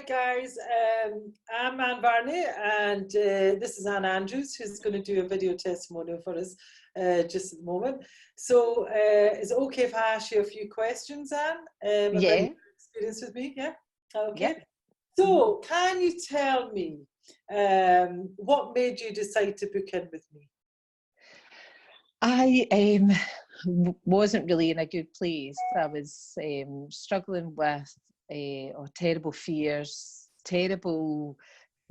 Hi guys, I'm Anne Varney, and this is Anne Andrews, who's going to do a video testimonial for us just at the moment. So is it okay if I ask you a few questions, Anne, about your experience with me? Yeah? Okay. Yep. So can you tell me what made you decide to book in with me? I wasn't really in a good place. I was struggling with terrible fears, terrible,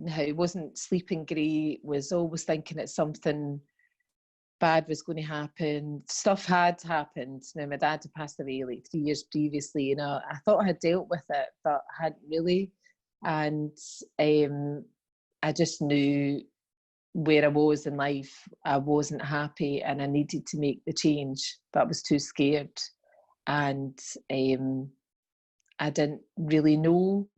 I wasn't sleeping great, was always thinking that something bad was going to happen. Stuff had happened. Now, my dad had passed away like 3 years previously. You know, I thought I had dealt with it, but I hadn't really. And I just knew where I was in life, I wasn't happy and I needed to make the change, but I was too scared. And I didn't really know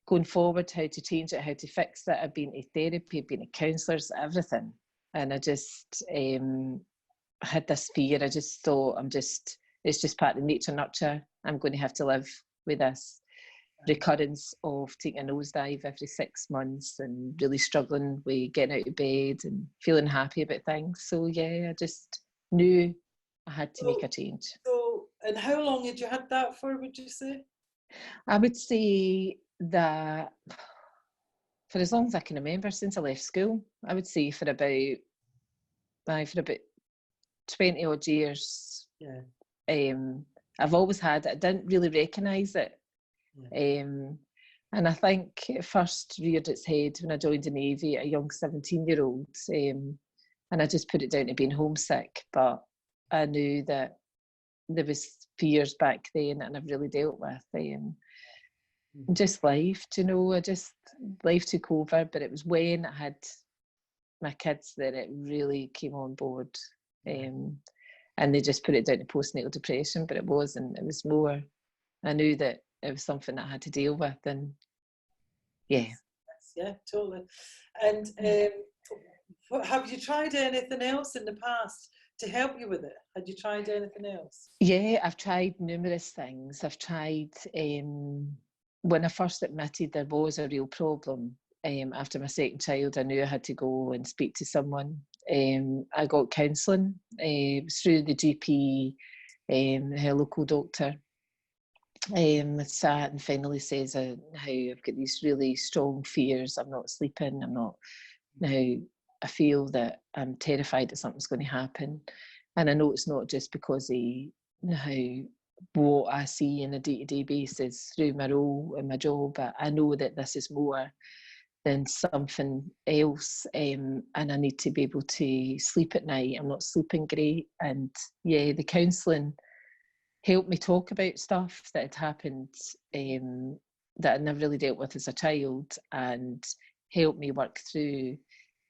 going forward how to change it, how to fix it. I've been to therapy, I've been to counsellors, everything. And I just had this fear. I just thought, it's just part of nature nurture. I'm going to have to live with this recurrence of taking a nosedive every 6 months and really struggling with getting out of bed and feeling happy about things. So yeah, I just knew I had to make a change. So, and how long had you had that for, would you say? I would say that for as long as I can remember, since I left school, I would say for about 20 odd years. Yeah. I've always had it. I didn't really recognise it. Yeah. And I think it first reared its head when I joined the Navy, a young 17-year-old, and I just put it down to being homesick. But I knew that there was fears back then that I never really dealt with. Just life, you know, life took over. But it was when I had my kids that it really came on board. And they just put it down to postnatal depression, but it wasn't. It was more, I knew that it was something that I had to deal with, and yeah, totally. And have you tried anything else in the past to help you with it? Had you tried anything else? Yeah, I've tried numerous things. I've tried when I first admitted there was a real problem. After my second child, I knew I had to go and speak to someone. I got counselling through the GP, her local doctor. Sat and finally says how I've got these really strong fears. I'm not sleeping. Now I feel that I'm terrified that something's going to happen, and I know it's not just because of what I see on a day-to-day basis through my role and my job, but I know that this is more than something else, and I need to be able to sleep at night. I'm not sleeping great, and yeah, the counselling helped me talk about stuff that had happened that I never really dealt with as a child, and helped me work through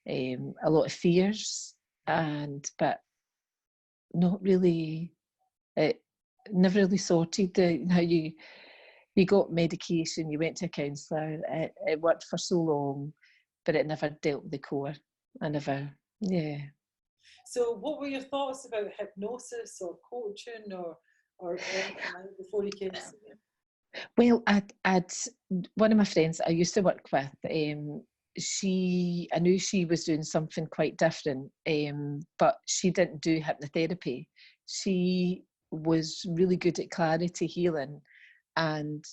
a lot of fears, but not really, it never really sorted. How you got medication, you went to a counsellor, it worked for so long, but it never dealt with the core. Yeah. So what were your thoughts about hypnosis or coaching or anything like before you came to see me? Well, I'd one of my friends I used to work with, I knew she was doing something quite different, but she didn't do hypnotherapy. She was really good at clarity healing, and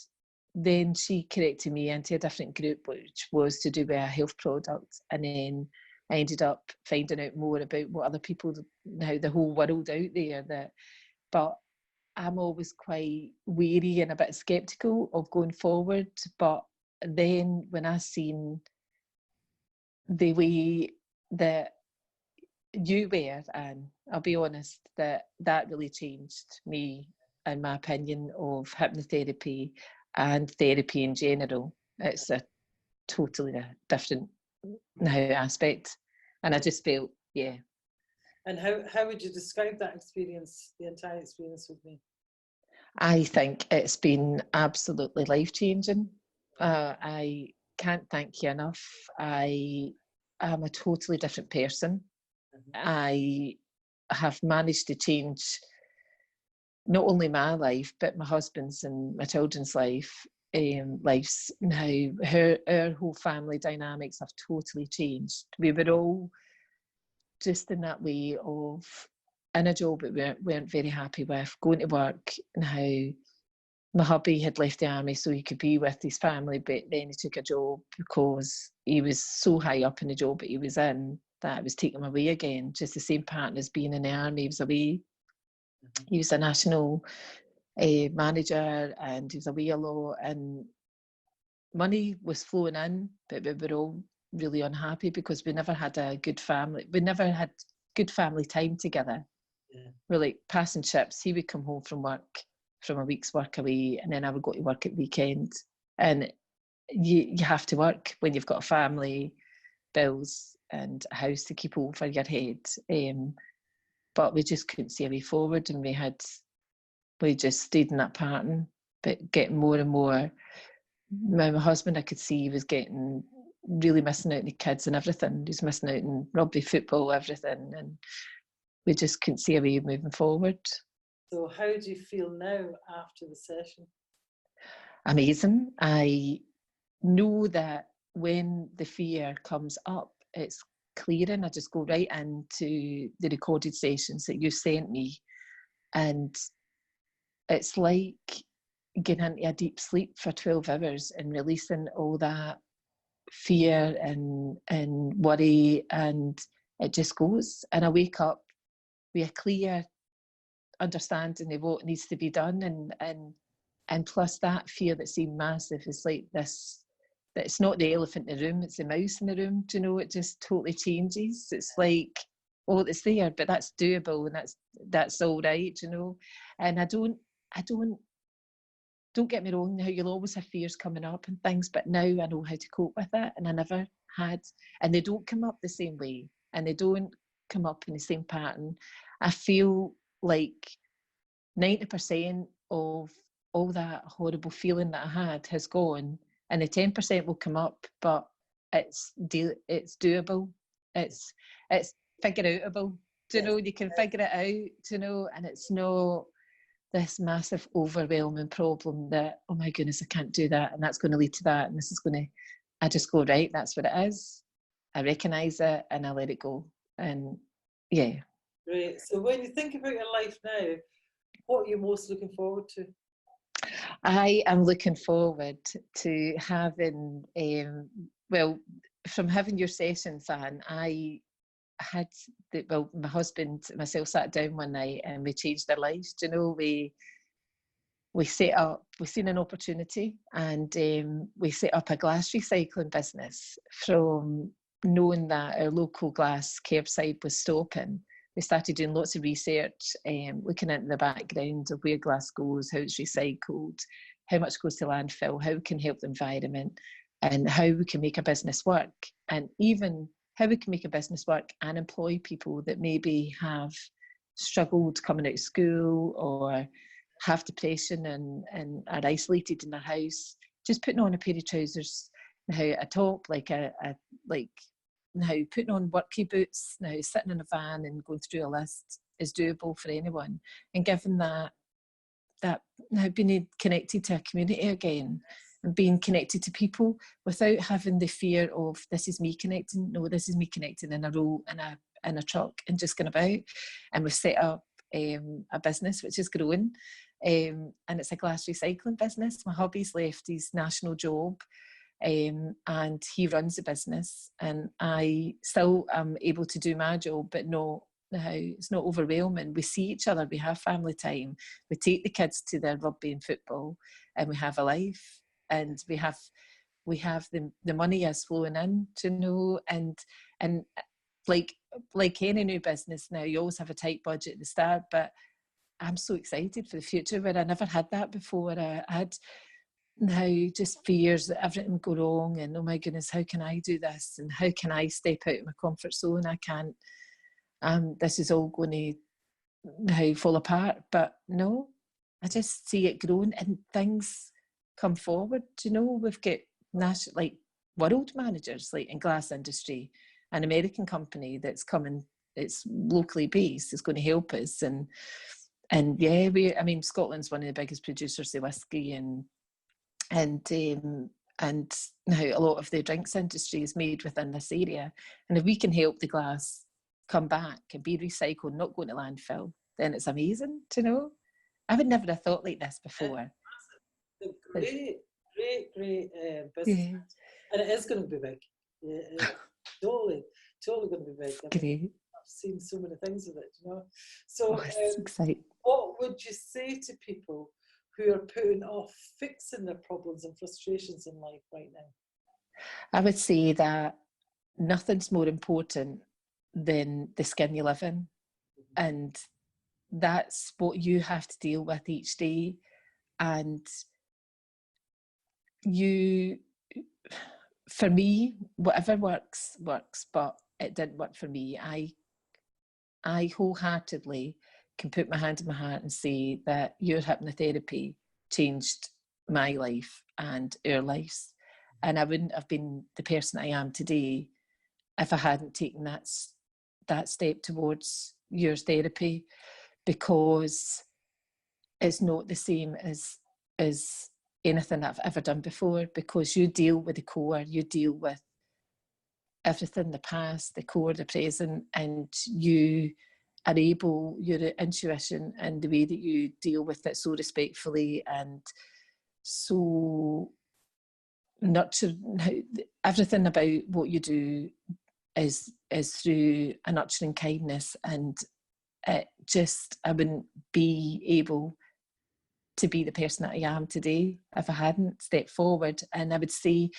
then she corrected me into a different group, which was to do with a health product, and then I ended up finding out more about what other people, now the whole world out there, but I'm always quite wary and a bit sceptical of going forward. But then when I seen the way that you were, and I'll be honest, that really changed me and my opinion of hypnotherapy and therapy in general. It's a totally different aspect, and I just felt, yeah. And how would you describe that experience, the entire experience with me? I think it's been absolutely life-changing. I can't thank you enough. I am a totally different person. I have managed to change not only my life, but my husband's and my children's life lives now. Our whole family dynamics have totally changed. We were all just in that way of in a job that we weren't very happy with, going to work, and how my hubby had left the army so he could be with his family, but then he took a job because he was so high up in the job that he was in that it was taking him away again. Just the same pattern as being in the army. He was away. He was a national manager, and he was away a lot, and money was flowing in, but we were all really unhappy because we never had a good family. We never had good family time together. Yeah. We're like passing ships. He would come home from a week's work away, and then I would go to work at weekend. And you have to work when you've got a family, bills, and a house to keep over your head. But we just couldn't see a way forward, and we just stayed in that pattern, but getting more and more. My husband, I could see he was getting really missing out on the kids and everything. He was missing out on rugby, football, everything, and we just couldn't see a way of moving forward. So how do you feel now after the session? Amazing. I know that when the fear comes up, it's clearing. I just go right into the recorded sessions that you sent me, and it's like getting into a deep sleep for 12 hours and releasing all that fear and worry, and it just goes. And I wake up with a clear understanding of what needs to be done, and plus that fear that seemed massive is like this, that it's not the elephant in the room, it's the mouse in the room. Do you know, it just totally changes. It's like, oh, it's there, but that's doable, and that's all right, you know. And I don't get me wrong, now you'll always have fears coming up and things, but now I know how to cope with it, and I never had. And they don't come up the same way, and they don't come up in the same pattern. I feel like 90% of all that horrible feeling that I had has gone, and the 10% will come up, but it's doable. It's figure outable. Do you know, you can figure it out, you know, and it's not this massive overwhelming problem that, oh my goodness, I can't do that, and that's going to lead to that, and this is going to, I just go, right, that's what it is. I recognise it and I let it go. And yeah. Great. So when you think about your life now, what are you most looking forward to? I am looking forward to having, well, from having your sessions, Anne, I had, my husband, myself sat down one night and we changed our lives. Do you know, we seen an opportunity, and we set up a glass recycling business from knowing that our local glass curbside was stopping. We started doing lots of research, looking into the background of where glass goes, how it's recycled, how much goes to landfill, how we can help the environment, and how we can make a business work, and even how we can make a business work and employ people that maybe have struggled coming out of school or have depression and are isolated in their house. Just putting on a pair of trousers, now a top, like now putting on worky boots, now sitting in a van and going through a list is doable for anyone. And given that now being connected to a community again, and being connected to people without having the fear of, this is me connecting. No, this is me connecting in a row, in a truck, and just going about. And we've set up a business which is growing, and it's a glass recycling business. My hubby's left his national job, and he runs the business, and I still am able to do my job, but it's not overwhelming. We see each other, we have family time, we take the kids to their rugby and football, and we have a life, and we have the money is flowing in, you know, and like any new business now, you always have a tight budget at the start, but I'm so excited for the future, where I never had that before. I had now just fears that everything will go wrong, and oh my goodness, how can I do this, and how can I step out of my comfort zone? I can't. This is all going to now fall apart. But no, I just see it growing, and things come forward. You know, we've got national, like world managers, like in glass industry, an American company that's coming. It's locally based. It's going to help us, and yeah, Scotland's one of the biggest producers of whiskey, and and now a lot of the drinks industry is made within this area. And if we can help the glass come back and be recycled, not going to landfill, then it's amazing, you know. I would never have thought like this before. Great business. Yeah. And it is going to be big. Yeah, totally going to be big. I mean, Great. I've seen so many things with it, you know. So It's exciting. what would you say to people who are putting off fixing their problems and frustrations in life right now? I would say that nothing's more important than the skin you live in. And that's what you have to deal with each day. And for me, whatever works, but it didn't work for me. I wholeheartedly can put my hand in my heart and say that your hypnotherapy changed my life and our lives. And I wouldn't have been the person I am today if I hadn't taken that step towards your therapy, because it's not the same as anything that I've ever done before, because you deal with the core, you deal with everything, the past, the core, the present, and you are able, your intuition and the way that you deal with it so respectfully and so nurturing. Everything about what you do is through a nurturing kindness, and I wouldn't be able to be the person that I am today if I hadn't stepped forward. And I would say,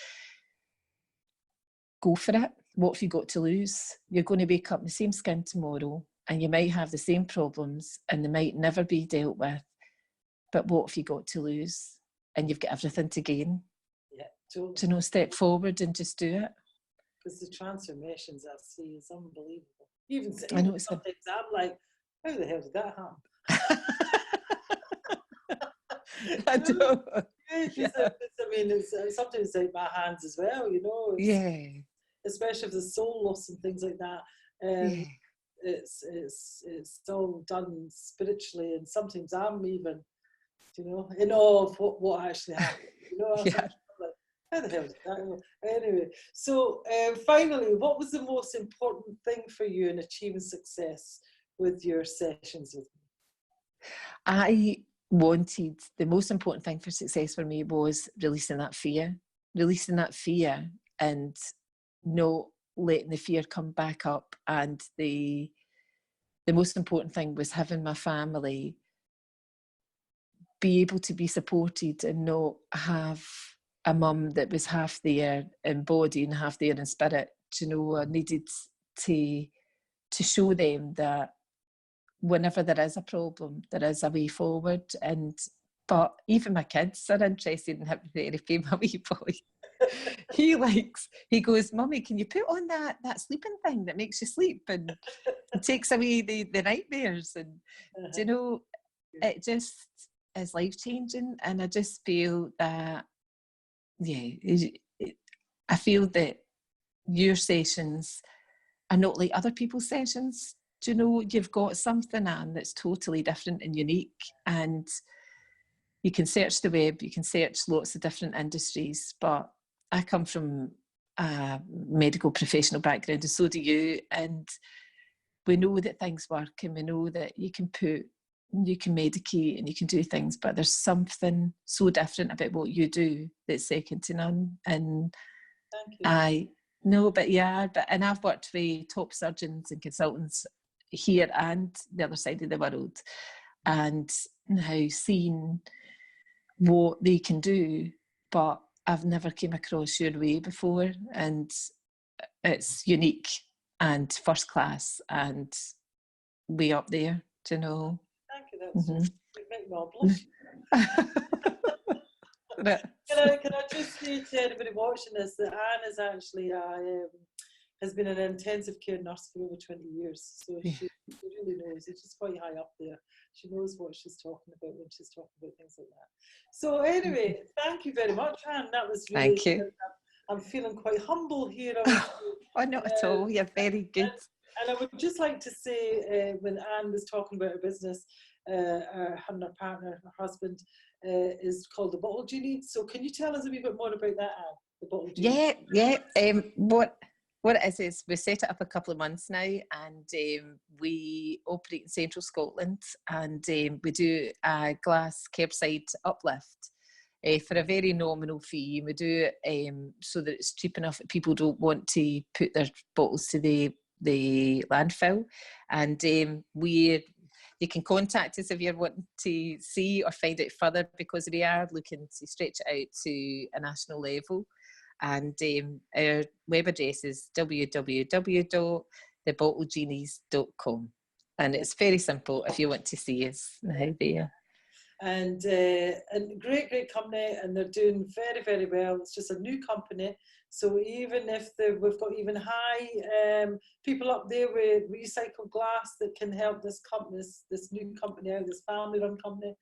go for it. What have you got to lose? You're going to wake up in the same skin tomorrow, and you might have the same problems and they might never be dealt with, but what have you got to lose? And you've got everything to gain. Yeah, totally. To know, step forward and just do it. Because the transformations I see is unbelievable. Even I know sometimes I'm like, how the hell did that happen? I know. Yeah. I mean, it's sometimes like my hands as well, you know. Yeah. Especially if there's soul loss and things like that. Yeah. It's all done spiritually, and sometimes I'm even, you know, in awe of what actually happened. You know, Yeah. like, how the hell did that happen? Anyway, so finally, what was the most important thing for you in achieving success with your sessions with me? The most important thing for success for me was releasing that fear and not letting the fear come back up. And the most important thing was having my family be able to be supported and not have a mum that was half there in body and half there in spirit. You know, I needed to show them that whenever there is a problem, there is a way forward. But even my kids are interested in hypnotherapy. My wee boy, he goes, "Mummy, can you put on that sleeping thing that makes you sleep and takes away the nightmares?" And you know, it just is life changing. And I just feel that, I feel that your sessions are not like other people's sessions. Do you know, you've got something on that's totally different and unique, and you can search the web, you can search lots of different industries, but I come from a medical professional background, and so do you, and we know that things work, and we know that you can medicate and you can do things, but there's something so different about what you do that's second to none. And I've worked with top surgeons and consultants here and the other side of the world, and now seen what they can do, but I've never came across your way before, and it's unique and first class and way up there, do you know. Thank you. That's you make me all blush. Can I just say to anybody watching this that Anne is actually has been an intensive care nurse for over 20 years, so she really knows. She's quite high up there. She knows what she's talking about when she's talking about things like that. So anyway, thank you very much, Anne. That was really. Thank you. I'm feeling quite humble here. Oh, not at all. You're very good. And I would just like to say, when Anne was talking about her business, her and her partner, her husband, is called the Bottle Genie. So can you tell us a wee bit more about that, Anne? The Bottle Genie. Yeah. What it is we set it up a couple of months now, and we operate in central Scotland, and we do a glass curbside uplift for a very nominal fee. We do it so that it's cheap enough that people don't want to put their bottles to the landfill, and you can contact us if you're wanting to see or find out further, because we are looking to stretch it out to a national level. And our web address is www.thebottlegenies.com, and it's very simple if you want to see us now there. And great company, and they're doing very, very well. It's just a new company, so even if we've got even high people up there with recycled glass that can help this company, this new company out, this family-run company,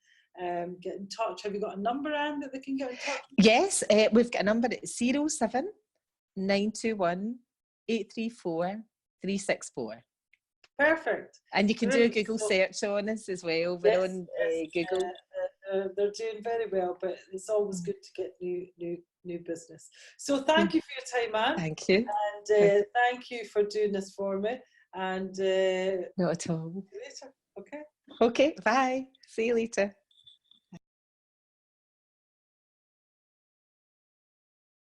get in touch. Have you got a number, Anne, that they can get in touch with? Yes, we've got a number at 07921 834 364. Perfect. And you can do a Google search on us as well. We're on Google. They're doing very well, but it's always good to get new business. So thank you for your time, Anne. Thank you. And thank you for doing this for me. And not at all. See you later. Okay. Okay. Bye. See you later.